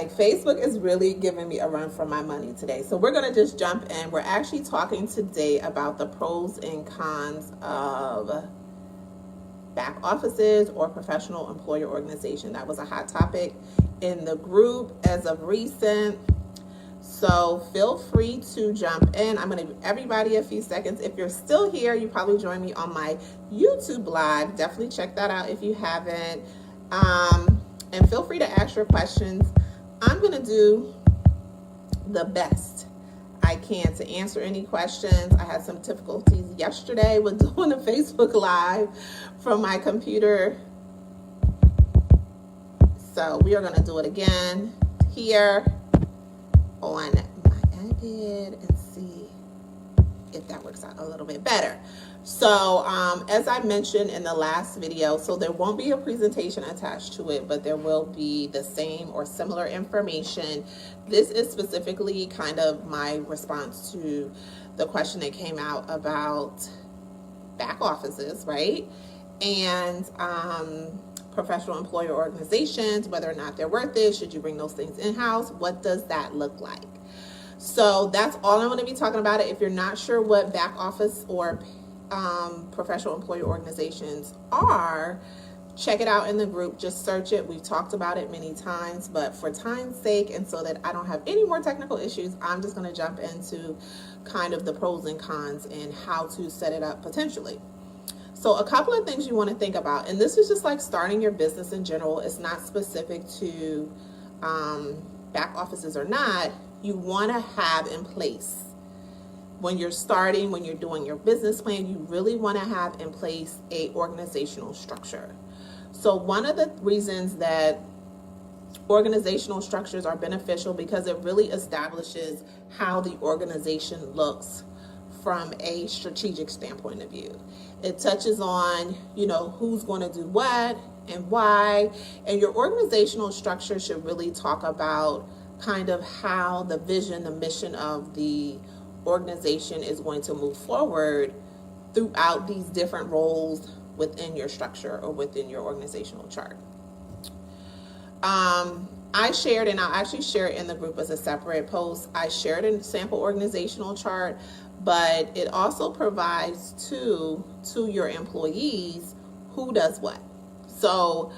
Like, Facebook is really giving me a run for my money today. So we're going to just jump in. We're actually talking today about the pros and cons of back offices or professional employer organization. That was a hot topic in the group as of recent. So feel free to jump in. I'm going to give everybody a few seconds. If you're still here, you probably joined me on my YouTube live. Definitely check that out if you haven't. And feel free to ask your questions. I'm going to do the best I can to answer any questions. I had some difficulties yesterday with doing a Facebook Live from my computer. So we are going to do it again here on my iPad and see if that works out a little bit better. So as I mentioned in the last video, so there won't be a presentation attached to it, but there will be the same or similar information. This is specifically kind of my response to the question that came out about back offices, right? And professional employer organizations, whether or not they're worth it. Should you bring those things in-house? What does that look like? So that's all I'm going to be talking about. If you're not sure what back office or professional employer organizations are, check it out in the group. Just search it. We've talked about it many times, but for time's sake and so that I don't have any more technical issues, I'm just going to jump into kind of the pros and cons and how to set it up potentially. So a couple of things you want to think about, and this is just like starting your business in general. It's not specific to back offices or not. You want to have in place when you're starting, when you're doing your business plan, you really want to have in place a organizational structure. So one of the reasons that organizational structures are beneficial because it really establishes how the organization looks from a strategic standpoint of view. It touches on, who's going to do what and why, and your organizational structure should really talk about kind of how the vision, the mission of the organization is going to move forward throughout these different roles within your structure or within your organizational chart. I shared, and I'll actually share it in the group as a separate post, I shared a sample organizational chart, but it also provides to your employees who does what. So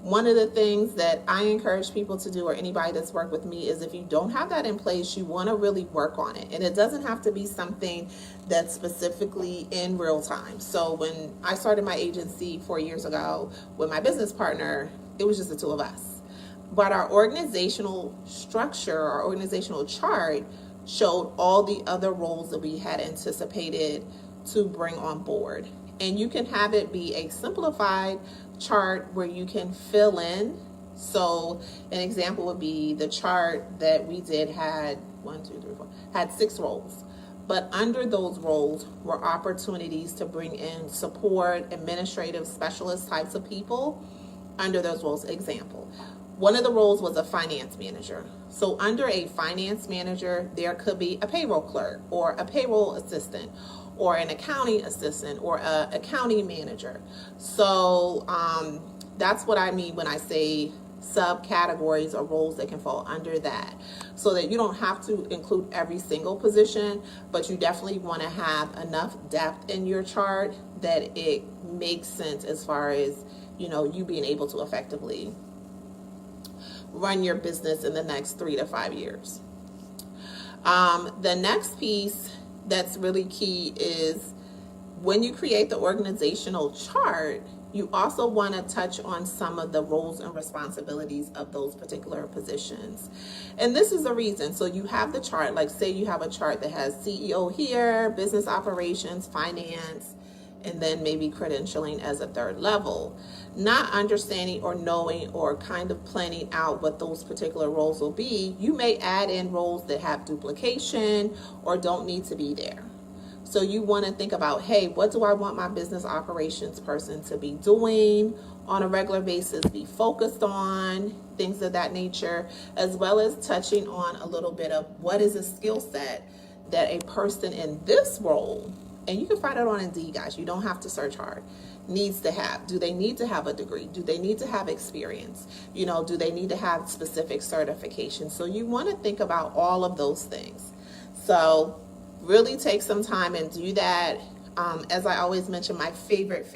one of the things that I encourage people to do, or anybody that's worked with me, is if you don't have that in place, you want to really work on it. And it doesn't have to be something that's specifically in real time. So when I started my agency 4 years ago with my business partner, it was just the two of us. But our organizational structure, our organizational chart, showed all the other roles that we had anticipated to bring on board. And you can have it be a simplified chart where you can fill in. So an example would be the chart that we did had 6 roles. But under those roles were opportunities to bring in support, administrative specialist types of people under those roles. Example, one of the roles was a finance manager. So under a finance manager, there could be a payroll clerk or a payroll assistant or an accounting assistant or an accounting manager. So that's what I mean when I say subcategories or roles that can fall under that, so that you don't have to include every single position, but you definitely want to have enough depth in your chart that it makes sense as far as, you being able to effectively run your business in the next 3 to 5 years. The next piece that's really key is when you create the organizational chart, you also want to touch on some of the roles and responsibilities of those particular positions. And this is the reason. So you have the chart, like say you have a chart that has CEO here, business operations, finance, and then maybe credentialing as a third level. Not understanding or knowing or kind of planning out what those particular roles will be, you may add in roles that have duplication or don't need to be there. So you want to think about, hey, what do I want my business operations person to be doing on a regular basis, be focused on, things of that nature, as well as touching on a little bit of what is a skill set that a person in this role, and you can find it on Indeed, guys. You don't have to search hard. needs to have? Do they need to have a degree? Do they need to have experience? Do they need to have specific certifications? So you want to think about all of those things. So really take some time and do that. As I always mention, my favorite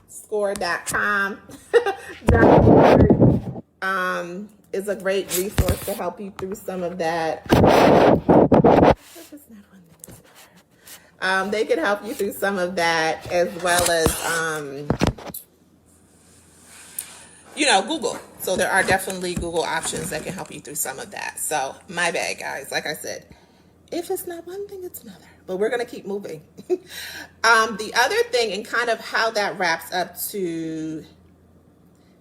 score.com is a great resource to help you through some of that. They can help you through some of that, as well as Google. So there are definitely Google options that can help you through some of that. So my bad, guys. Like I said, if it's not one thing, it's another. But we're going to keep moving. The other thing, and kind of how that wraps up to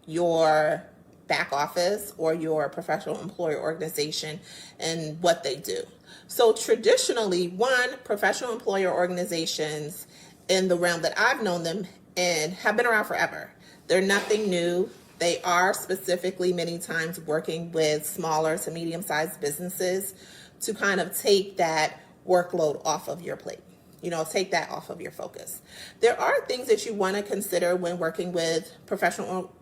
your back office or your professional employer organization and what they do. So traditionally, professional employer organizations in the realm that I've known them in have been around forever. They're nothing new. They are specifically many times working with smaller to medium-sized businesses to kind of take that workload off of your plate, take that off of your focus. There are things that you want to consider when working with professional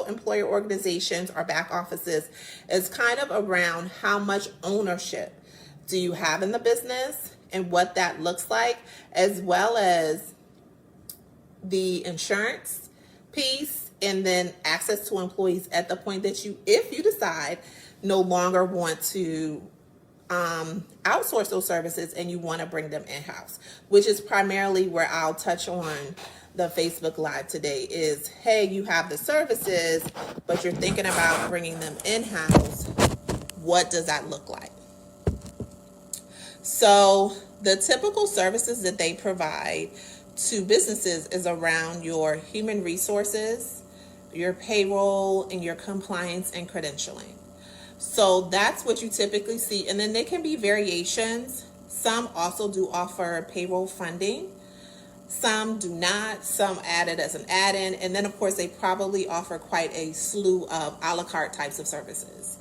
employer organizations or back offices, is kind of around how much ownership do you have in the business and what that looks like, as well as the insurance piece, and then access to employees at the point that if you decide no longer want to outsource those services and you want to bring them in-house, which is primarily where I'll touch on the Facebook Live today. Is, hey, you have the services, but you're thinking about bringing them in-house. What does that look like? So the typical services that they provide to businesses is around your human resources, your payroll, and your compliance and credentialing. So that's what you typically see. And then there can be variations. Some also do offer payroll funding. Some do not. Some add it as an add-in. And then, of course, they probably offer quite a slew of a la carte types of services.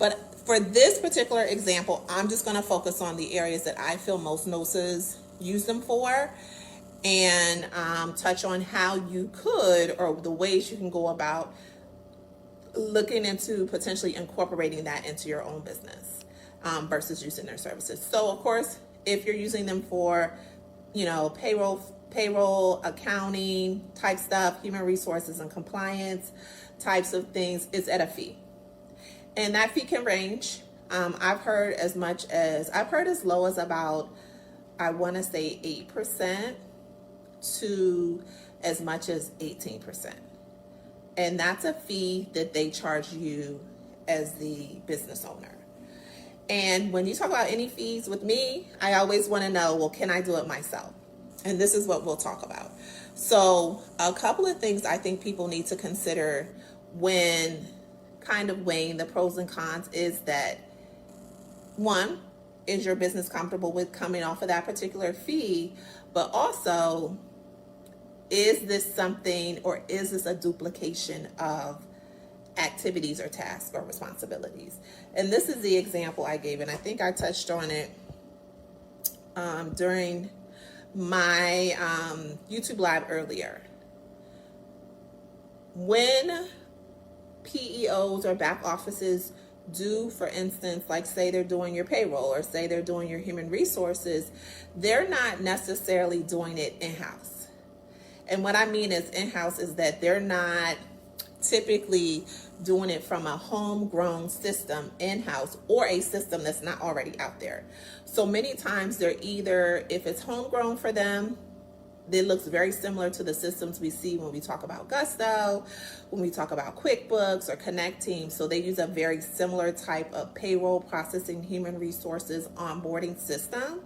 But for this particular example, I'm just going to focus on the areas that I feel most nurses use them for, and touch on how you could, or the ways you can go about looking into potentially incorporating that into your own business versus using their services. So, of course, if you're using them for, payroll, accounting type stuff, human resources and compliance types of things, it's at a fee. And that fee can range. I've heard as low as about, I want to say 8% to as much as 18%. And that's a fee that they charge you as the business owner. And when you talk about any fees with me, I always want to know, well, can I do it myself? And this is what we'll talk about. So a couple of things I think people need to consider when kind of weighing the pros and cons is that, one, is your business comfortable with coming off of that particular fee? But also, is this something, or is this a duplication of activities or tasks or responsibilities? And this is the example I gave, and I think I touched on it during my YouTube Live earlier. When PEOs or back offices do, for instance, like say they're doing your payroll or say they're doing your human resources, they're not necessarily doing it in-house. And what I mean is in-house is that they're not typically doing it from a homegrown system in-house or a system that's not already out there. So many times they're either, if it's homegrown for them, it looks very similar to the systems we see when we talk about Gusto, when we talk about QuickBooks or Connect Team. So they use a very similar type of payroll processing, human resources onboarding system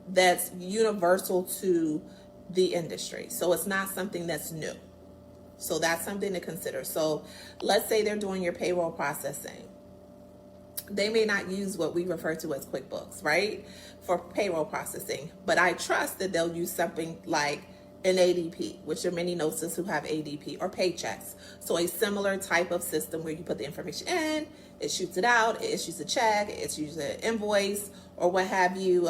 that's universal to the industry. So it's not something that's new. So that's something to consider. So let's say they're doing your payroll processing. They may not use what we refer to as QuickBooks, right, for payroll processing, but I trust that they'll use something like an ADP, which are many nurses who have ADP, or Paychecks. So a similar type of system where you put the information in, it shoots it out, it issues a check, it issues an invoice, or what have you,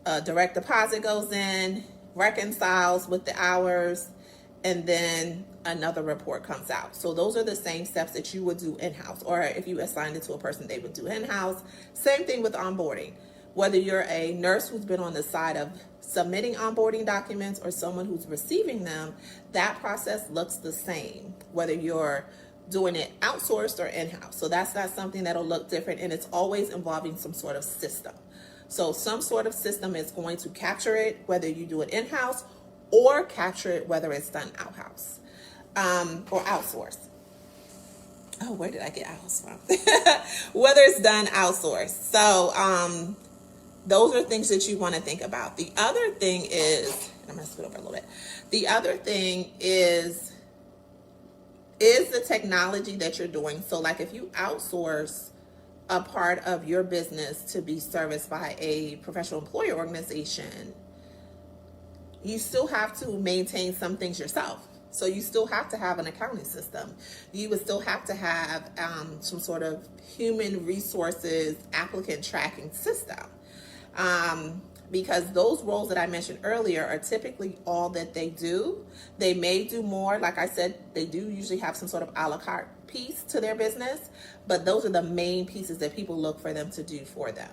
a direct deposit goes in, reconciles with the hours, and then another report comes out. So those are the same steps that you would do in-house, or if you assigned it to a person, they would do in-house. Same thing with onboarding. Whether you're a nurse who's been on the side of submitting onboarding documents or someone who's receiving them, that process looks the same, whether you're doing it outsourced or in-house. So that's not something that'll look different, and it's always involving some sort of system. So some sort of system is going to capture it, whether you do it in-house or capture it whether it's done out-house or outsourced. Oh, where did I get outsourced from? Whether it's done outsourced. So those are things that you want to think about. The other thing is, I'm going to scoot over a little bit. The other thing is the technology that you're doing. So like if you outsource a part of your business to be serviced by a professional employer organization, you still have to maintain some things yourself. So you still have to have an accounting system. You would still have to have some sort of human resources applicant tracking system. Because those roles that I mentioned earlier are typically all that they do. They may do more. Like I said, they do usually have some sort of a la carte piece to their business, but those are the main pieces that people look for them to do for them.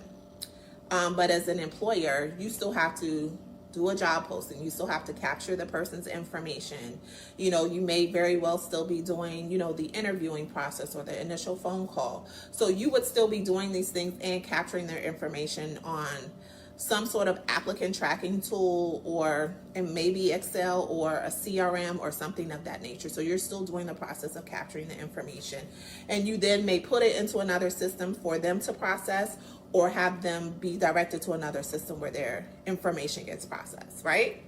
But as an employer, you still have to do a job posting. You still have to capture the person's information. You know, you may very well still be doing, you know, the interviewing process or the initial phone call. So you would still be doing these things and capturing their information on some sort of applicant tracking tool, or and maybe Excel or a CRM or something of that nature. So you're still doing the process of capturing the information, and you then may put it into another system for them to process, or have them be directed to another system where their information gets processed, right?